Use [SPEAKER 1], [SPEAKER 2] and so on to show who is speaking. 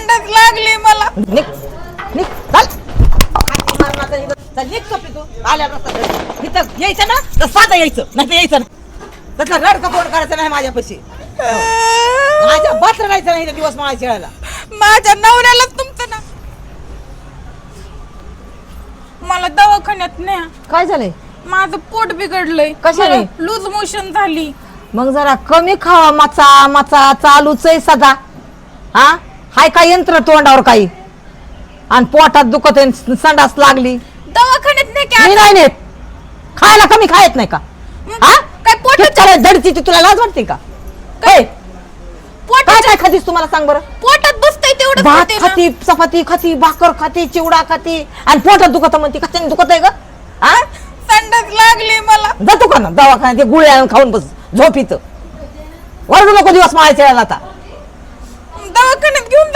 [SPEAKER 1] संडास लागली मला.
[SPEAKER 2] निघ निघ चल. चल निघ कपी तू आल्या रस्ता इथं यायचं ना तर साधं यायचं नाही तर यायचं ना तसं रडका कोण करायचं नाही माझ्यापाशी. माझ्या बात राहायचं नाही दिवस मला खेळायला.
[SPEAKER 1] माझ्या नवऱ्याला तुमचं ना मला दवाखान्यात न्या.
[SPEAKER 2] काय झालंय?
[SPEAKER 1] माझं पोट बिघडलंय.
[SPEAKER 2] कशाने?
[SPEAKER 1] लूज मोशन झाली.
[SPEAKER 2] मग जरा कमी खावा. मचा मचा चालूच आहे सदा. हा हाय काय यंत्र तोंडावर काही आणि पोटात दुखत आहे संडास लागली.
[SPEAKER 1] दवाखान्यात नाही की
[SPEAKER 2] मी नाही नेत. खायला कमी खायत नाही का? हा
[SPEAKER 1] काय पोटात
[SPEAKER 2] धडची तुला लाज वाटते का? काय काय खातीस तुम्हाला सांग बरं?
[SPEAKER 1] पोटात बसतंय तेवढं
[SPEAKER 2] भात
[SPEAKER 1] खाते ना.
[SPEAKER 2] खाती चपाती खाती भाकर खाती चिवडा खाती आणि पोटात दुखत म्हणते कशाने दुखत आहे ग? हा
[SPEAKER 1] संडास लागली मला.
[SPEAKER 2] जातो का ना दवाखान्यात ते गुळे आणून खाऊन बस झोप इथं. वरडू नको दिवस माळायचे आता.
[SPEAKER 1] दवाखान्यात घेऊन जा